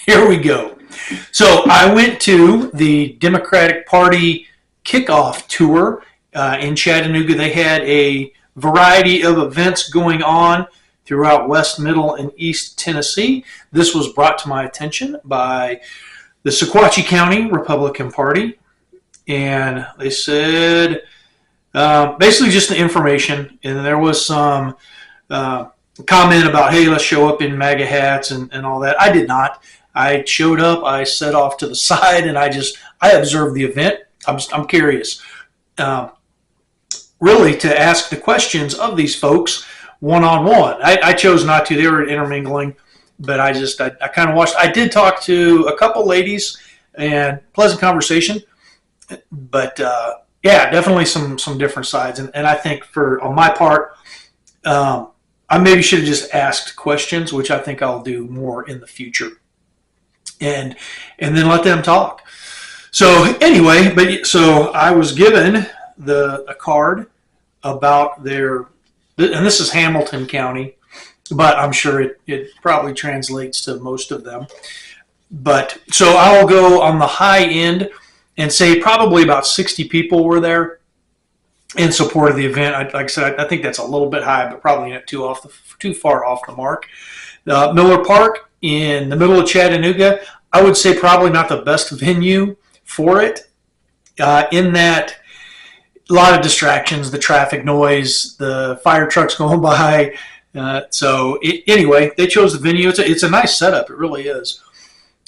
Here we go. So I went to the Democratic Party Kickoff tour in Chattanooga. They had a variety of events going on throughout West, Middle, and East Tennessee. This was brought to my attention by the Sequatchie County Republican Party. And they said basically just the information. And there was some comment about, hey, let's show up in MAGA hats and all that. I did not. I showed up, I set off to the side, and I observed the event. I'm curious, really, to ask the questions of these folks one-on-one. I chose not to. They were intermingling, but I kind of watched. I did talk to a couple ladies, and pleasant conversation, but yeah, definitely some different sides. And I think on my part, I maybe should have just asked questions, which I think I'll do more in the future. And then let them talk. So anyway, so I was given a card about and this is Hamilton County, but I'm sure it probably translates to most of them. But so I'll go on the high end and say probably about 60 people were there in support of the event. Like I said, I think that's a little bit high, but probably not too far off the mark. Miller Park in the middle of Chattanooga, I would say probably not the best venue for it, in that a lot of distractions, the traffic noise, the fire trucks going by. Anyway, they chose the venue. It's a nice setup. It really is.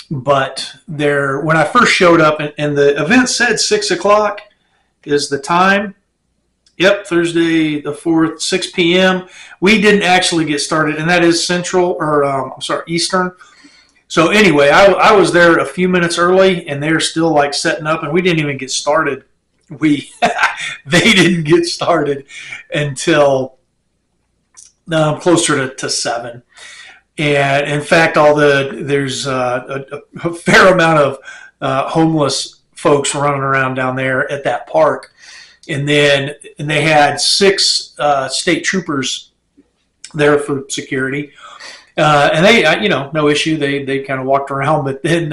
But when I first showed up, and the event said 6 o'clock is the time. Yep, Thursday the 4th, 6 p.m. We didn't actually get started, and that is Eastern. So anyway, I was there a few minutes early, and they're still like setting up, and we didn't even get started. They didn't get started until closer to 7. And in fact, there's a fair amount of homeless folks running around down there at that park. And they had 6 state troopers there for security. And they, no issue. They kind of walked around, but then,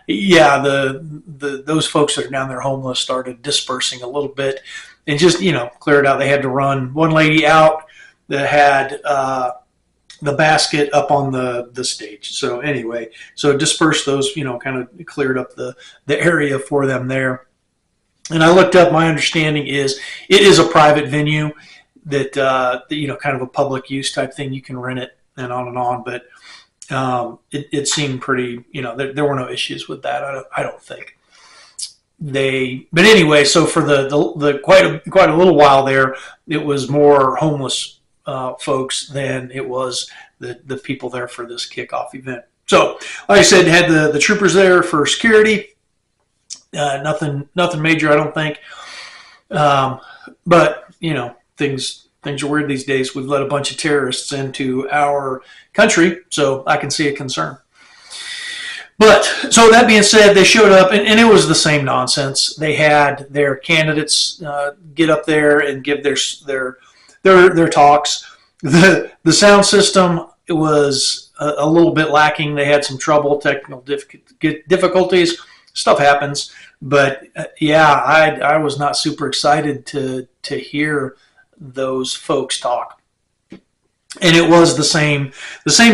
those folks that are down there homeless started dispersing a little bit and just, cleared out. They had to run one lady out that had the basket up on the stage. So anyway, dispersed those, kind of cleared up the area for them there. And I looked up, my understanding is it is a private venue that, kind of a public use type thing. You can rent it and on. But it seemed pretty, there were no issues with that. I don't think. But anyway, so for the quite a little while there, it was more homeless folks than it was the people there for this kickoff event. So, like I said, had the troopers there for security. Nothing major, I don't think. But things are weird these days. We've let a bunch of terrorists into our country, so I can see a concern. But so that being said, they showed up, and it was the same nonsense. They had their candidates get up there and give their talks. The sound system was a little bit lacking. They had some trouble, technical difficulties. Stuff happens, but I was not super excited to hear those folks talk. And it was the same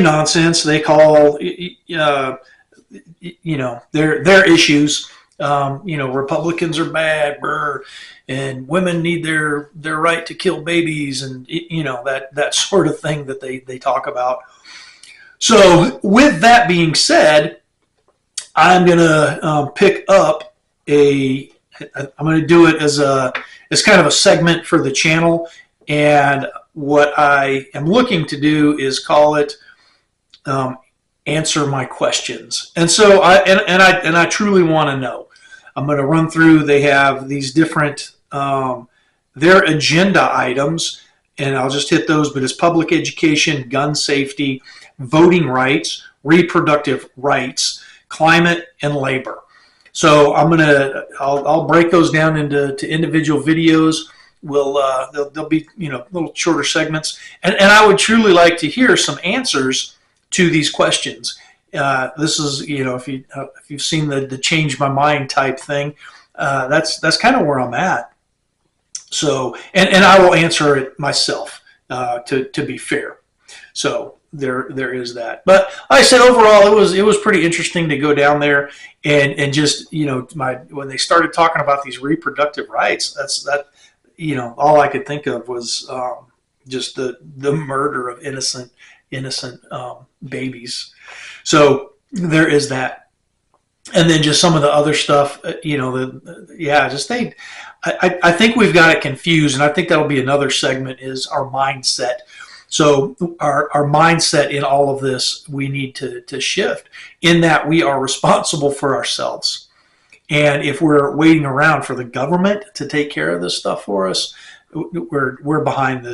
nonsense. They call their issues. Republicans are bad, and women need their right to kill babies, and that sort of thing that they talk about. So with that being said, I'm gonna pick up I'm gonna do it as kind of a segment for the channel, and what I am looking to do is call it answer my questions. And so I truly want to know. I'm going to run through. They have these different their agenda items, and I'll just hit those. But it's public education, gun safety, voting rights, reproductive rights, climate, and labor. So I'll break those down into individual videos. They'll be little shorter segments, and I would truly like to hear some answers to these questions. this is, if you've seen the change my mind type thing, that's kind of where I'm at. So, and I will answer it myself, to be fair. So there is that. But like I said, overall, it was pretty interesting to go down there and just, when they started talking about these reproductive rights, all I could think of was just the murder of innocent babies. So there is that. And then just some of the other stuff, I think we've got it confused, and I think that'll be another segment, is our mindset. So our mindset in all of this, we need to shift, in that we are responsible for ourselves. And if we're waiting around for the government to take care of this stuff for us, we're behind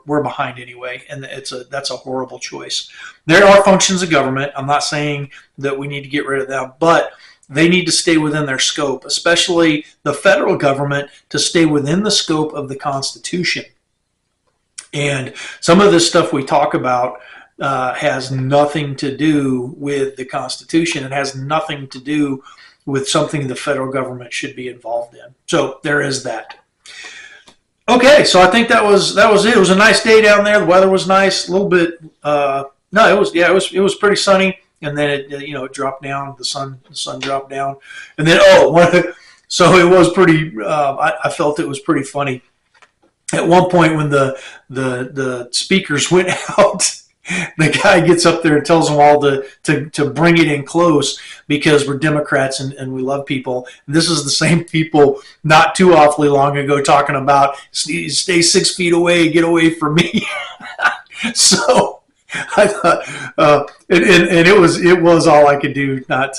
we're behind anyway, and that's a horrible choice. There are functions of government. I'm not saying that we need to get rid of them, but they need to stay within their scope, especially the federal government, to stay within the scope of the Constitution. And some of this stuff we talk about has nothing to do with the Constitution. It has nothing to do with something the federal government should be involved in. So there is that. Okay, so I think that was it. It was a nice day down there. The weather was nice. A little bit. It was pretty sunny, and then it dropped down. The sun dropped down, and then so it was pretty. I felt it was pretty funny. At one point, when the speakers went out, the guy gets up there and tells them all to bring it in close, because we're Democrats and we love people. And this is the same people not too awfully long ago talking about stay 6 feet away, get away from me. So I thought, and it was all I could do not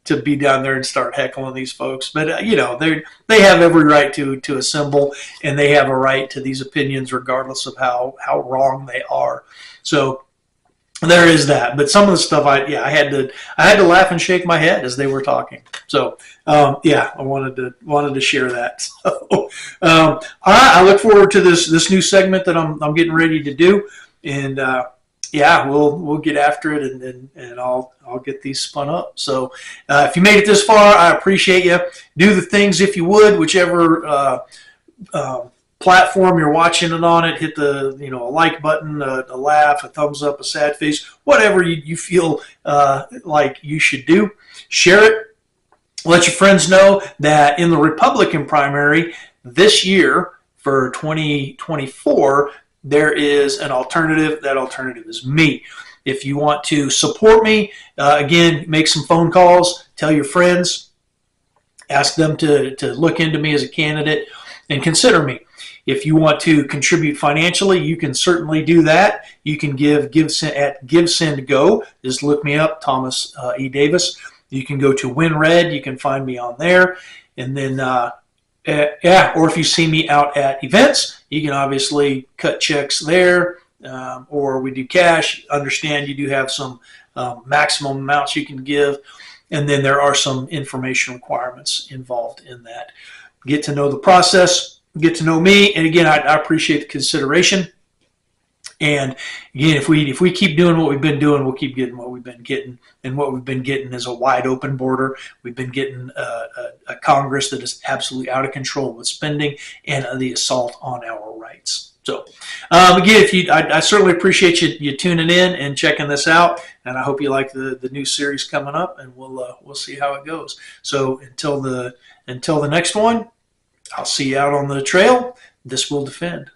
to be down there and start heckling these folks. But they have every right to assemble, and they have a right to these opinions regardless of how wrong they are. So there is that. But some of the stuff I had to laugh and shake my head as they were talking. So I wanted to share that. So all right, I look forward to this new segment that I'm getting ready to do, and we'll get after it, and I'll get these spun up. So if you made it this far, I appreciate you. Do the things, if you would, whichever platform you're watching it on. Hit the a like button, a laugh, a thumbs up, a sad face, whatever you feel like you should do. Share it. Let your friends know that in the Republican primary this year for 2024, there is an alternative. That alternative is me. If you want to support me, again, make some phone calls, tell your friends, ask them to look into me as a candidate, and consider me. If you want to contribute financially, you can certainly do that. You can give at GiveSendGo. Just look me up, Thomas E. Davis. You can go to WinRed. You can find me on there. And then, or if you see me out at events, you can obviously cut checks there, or we do cash. Understand you do have some maximum amounts you can give, and then there are some information requirements involved in that. Get to know the process, get to know me, and again, I appreciate the consideration. And again, if we keep doing what we've been doing, we'll keep getting what we've been getting. And what we've been getting is a wide open border. We've been getting a Congress that is absolutely out of control with spending and the assault on our rights. So again, I certainly appreciate you tuning in and checking this out. And I hope you like the new series coming up, and we'll see how it goes. So until the next one, I'll see you out on the trail. This will defend.